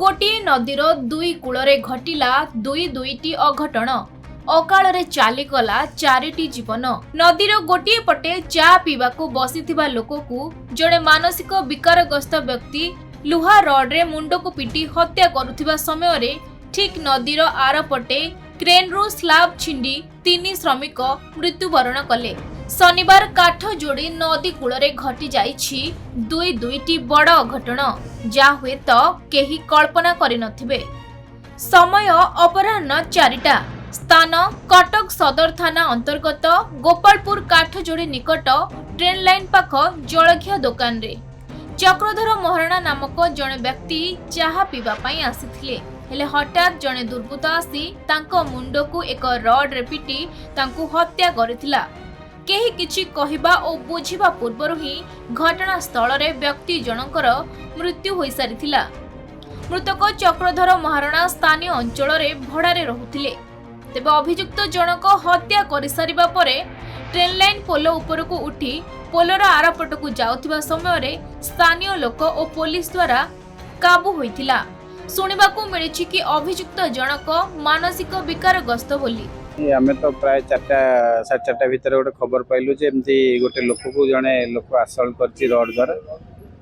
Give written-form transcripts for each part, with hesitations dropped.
गोटे नदीर दुई कूलरे घटिला दुईटी अघटन अकाଳରେ चालीगला चारिटी जीवन। नदीर गोटे पटे चा पीवाकू बसीथिबा लोककू जड़े मानसिक विकारग्रस्त व्यक्ति लुहा रड्रे मुंडको पिटी हत्या करुथिबा समय रे ठीक नदीर आर पटे क्रेनरू स्लाब छिंडी 3 श्रमिक मृत्युवरण कले। शनिवार काठ जोड़ी नदी कूलरे घटी जाइछि दुईटी बड़ अघटन जा हुए तो केही कल्पना करि नथिबे। समय अपराह्न 4टा। स्थान कटक सदर थाना अंतर्गत गोपालपुर काठ जोड़ी निकट ट्रेन लाइन पाख जलखिया दुकान रे चक्रधर महाराणा नामक जड़े व्यक्ति चाहा पीवा पई आसीथिले। हेले हठात जड़े दुर्बृत्त आसी तांको मुंडको एक रड रे पिटी तांको हत्या करिथिला। केही किछि कहिबा ओ बुझिबा पूर्वरु ही घटनास्थल रे व्यक्ति जनकर मृत्यु होई सारिथिला। मृतक चक्रधर महाराणा स्थानीय अंचल रे भड़ारे रहुथिले। तेबे अभियुक्त जनक हत्या करिसारिबा परे ट्रेन लाइन पोलो उपरकू उठी पोलोर आरपटकू जाउथिबा समय रे स्थानीय लोक ओ पुलिस द्वारा काबू होइथिला। सुनिबाकू मिलिछि कि अभियुक्त जनक मानसिक विकारग्रस्त बोली। आमे तो प्राय 4:30 भितर गोटे खबर पाइलु जे एमती गोटे लोक को जने लोक असल्ट करछि रोड द्वारा।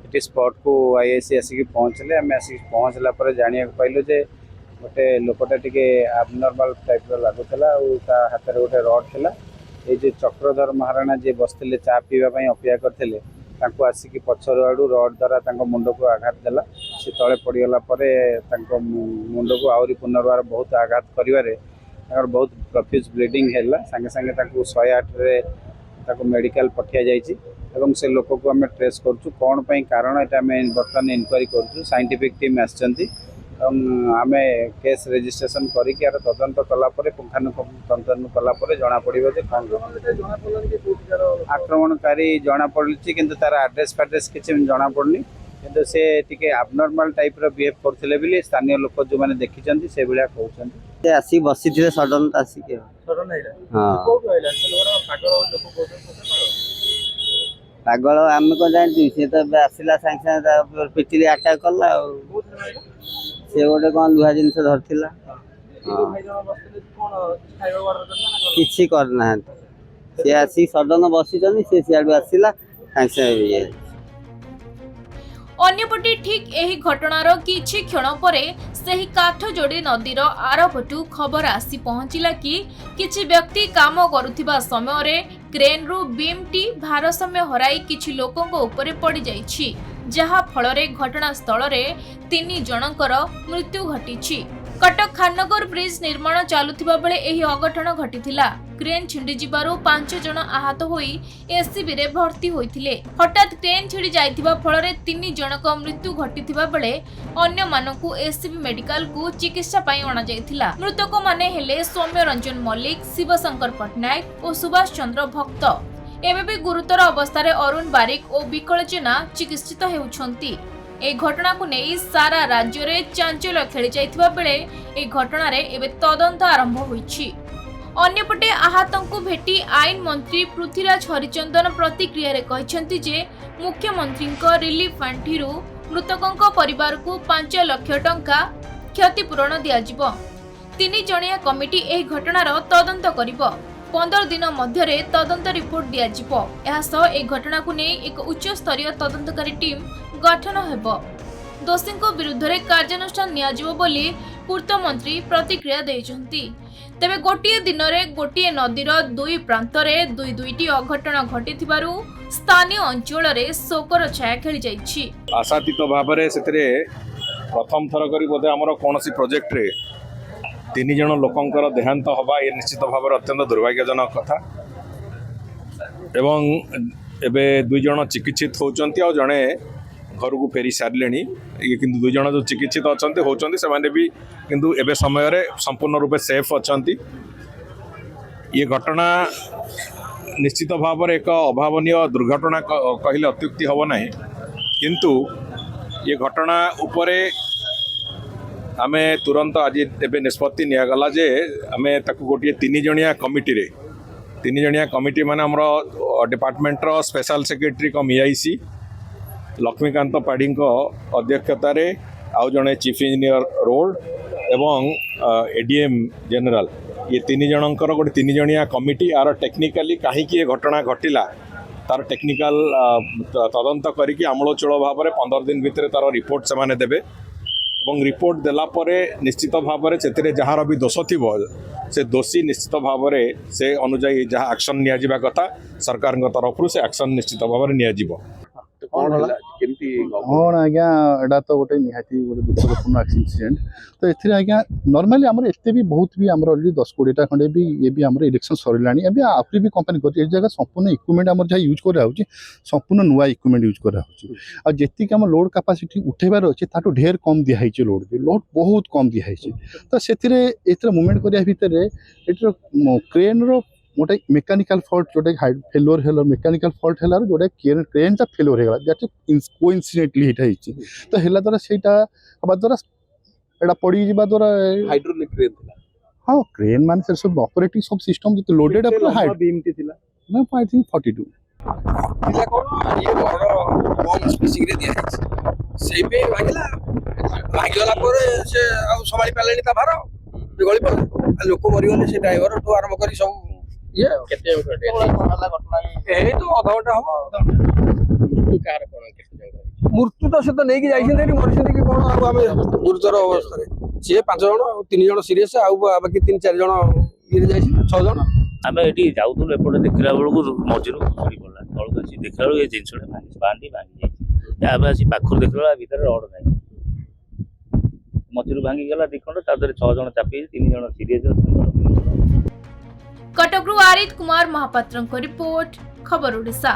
इटी स्पॉट को आईएससी आसिक पहुंचले। आमे आसिक पहुंचला पर जानिया पाइलु जे गोटे लोकटा टिके एबनॉर्मल टाइप रो लागुतला और ता हाथ रे गोटे रड थिला। ए जे चक्रधर महाराणा जे बसथिले चा पीवा पई अपेक्षा करथिले तांको आसिक पछर आडू रड द्वारा तांको मुंड को आघात देला। से तळे पडिगला परे तांको मुंड को आउरी पुनर्वार बहुत आघात करिवारे बहुत प्रफ्यूज ब्लीडिंग है। सांगे सांगे 108 रे मेडिकल पठिया जाइछि एवं से लोक को आम ट्रेस करूँ कौन पाई कारण एटा आम बर्तमान इनक्वारी करूँ। साइंटिफिक टीम आसचंती आम केस रेजिस्ट्रेशन करिक यार तदंत कला परे पुंखानुपुंख कला परे जना पड़िबो जे कोन आक्रमणकारी जना पड़छि किंतु तार एड्रेस फैड्रेस किछि जना पड़नी किंतु से टिके एबनॉर्मल टाइप रो बिहेव करथिले बिली स्थानीय लोक जो माने देखिचंती से भलिया कहउचंती। आसी बसी थे सडन आसी के सडन आइला हां कोठो आइला से लोगरा पागल लोक कोठो पागल आम को जानती से तो आसिला सांग सांग पिटिले अटैक करला से गोटे कौन लुहा जिनस धरथिला किछि करना से आसी सडन बसी जनी से सियाडू आसिला सांग सांग अन्यपटे ठीक एही घटनार किछि क्षण परे सेही काठ जोड़ी नदीर आरपटू खबर आसी पहुंचिला कि किछि व्यक्ति काम करुथिबा समय रे क्रेन रु बीम टी भारसाम्य हराई किछि लोकंक उपरे पड़ी जाइछि जहा फल रे घटनास्थल रे 3 जनकर मृत्यु घटिछि। कटक खाननगर ब्रिज निर्माण चालुथिबा बेले एही अघटन घटिथिला। क्रेन छिंडी जिबारु 5 जन आहत होई एससीबी रे भर्ती होइथिले। हठात क्रेन छिड़ी जाइथिबा फल रे 3 जनक मृत्यु घटिथिबा बेले अन्य मानकु एससीबी मेडिकल को चिकित्सा पई अणा जाइथिला। मृतक माने हेले सौम्य रंजन मल्लिक, शिवशंकर पटनायक और सुभाष चंद्र भक्त। एबे भी गुरुतर अवस्था रे अरुण बारिक और विकल जेना चिकित्सित हेउछंती। ए घटना को नहीं सारा राज्य रे चांचल्य खेली जाइथिबा बेले ए घटना रे एबे तदंत आरंभ होइछि। अन्यपटे आहतंकु भेटी आईन मंत्री पृथ्वीराज हरिचंदन प्रतिक्रिया रे कहिसंती जे मुख्यमंत्री रिलीफ फंड मृतकंक परिवार को 5 लाख टंका क्षतिपूरण दिया जिवो। 3 जणिया कमिटी एही घटनार तदंत करिवो। 15 दिन मध्यरे तदंत रिपोर्ट दिया जिवो। एहा सह ए घटना को नै एक उच्च स्तरीय तदंतकारी टीम गठन हेबो। दोषींको विरुद्ध रे कार्यानुष्ठान निया जिवो बोली पूर्त मंत्री प्रतिक्रिया दैछंती। तेबे गोटिए दिन रे गोटिए नदीर दुई प्रांत रे दुईटी अघटन घटिथिबारु स्थानीय अंचल रे शोकर छाया खेली जाइछि। आशातीत भाबरे सेतरे प्रथम थर करी बोधे हमर कोनोसी प्रोजेक्ट रे 3 जन लोकंकर देहांत हवा ये निश्चित भाव अत्यंत दुर्भाग्यजनक कथा एवं एबे 2 जन चिकित्सित होचंती और जने घर को फेरी सारे ये किंतु 2 जन जो चिकित्सित अच्छा होचंती से माने भी किंतु एबे समय रे संपूर्ण रूपे सेफ अच्छंती। ये घटना निश्चित भाव एक अभावनीय दुर्घटना कहले अत्युक्ति हब नहीं किंतु ये घटना उपरे आमे तुरंत आज एबे निष्पत्ति निगला जे आमे ताकू गोटे 3 जणिया कमिटी माने हमरो डिपार्टमेंट रो स्पेशल सेक्रेटरी कम ईआईसी लक्ष्मीकांत पाढ़ी अध्यक्षतार आउ जड़े चीफ इंजीनियर रोड एवं एडीएम जनरल ये तीन जनकर गोटे तीन जणिया कमिटी आर टेक्निकाली कहीं घटना घटिला तार टेक्निकल तदंत करिकी आमूलचूल भाव में 15 दिन भितर तार रिपोर्ट से माने देबे এবং রিপোর্ট দেলা পরে নিশ্চিত ভাবে সেতিরে যাହାର भी दोष थिबो से दोषी निश्चित भाव से अनुजाई जहाँ एक्शन निया कथा सरकार तरफ से एक्शन निश्चित भाव में निया कौन होला केमती हाँ आज्ञा एटा तो गोटे निहाती गोटे दुखदपूर्ण एक्सीडेंट तो एथिरे आज्ञा नॉर्मली आमर एते भी बहुत भी आमर ऑलरेडी 10-20टा खंडे भी ये भी आमर इलेक्शन सरिलानी अभी आफरी भी कंपनी कर ए जगह संपूर्ण इक्विपमेंट आमर जहाँ यूज करा होची संपूर्ण नुआ इक्विपमेंट यूज करा होची आ जेति के हम लोड कैपेसिटी उठेबार अछि ताटो ढेर कम दिया है लोड बहुत कम दिया है तो सेथिरे एथरे मूवमेंट करिया भितर एटर क्रेन रो गोटे mechanical fault Jote failure hello mechanical fault है जोटे क्रेन टा फेलोर हो दैट कोइंसिडेंटली एटा हिची तो हेला द्वारा सेटा हबा द्वारा एटा पड़ी जिबा द्वारा हाइड्रोलिक क्रेन थिला हाँ क्रेन मान से सब ऑपरेटिंग सब सिस्टम जो लोडेड अपना हाइट बीम टी थिला ना आई थिंक 42 थिला कोन ये बड़ कम स्पेसिफिक रे दिया है सेई पे भागिला भागिला पर से आ संभाली पालेनी ता भार गली पर लोक मरि गले से ड्राइवर तो आरंभ करी सब ये केते घटना ए तो आधा घंटा हो मृत्यु कार कोन केते जंग मृत्यु तो से तो नहीं जाइछन मरछन कि कोन आ हमें गुरुतर अवस्था रे से 5 जण 3 जण सीरियस आ बाकी 3-4 जण ये जाइछन 6 जण आम ये जाऊँ एपटे देखला बेलू मझिर खसड़ी पड़ा तौक आसी देखला ये जिनसा भांगी भांगी आसी पाखर देखला भितर रड ना मझिर भांगी गला दिखंड ता 6 जण चापी 3 जण सीरियस कटकरू आरित कुमार महापात्रଙ୍କ रिपोर्ट खबर ओडिशा।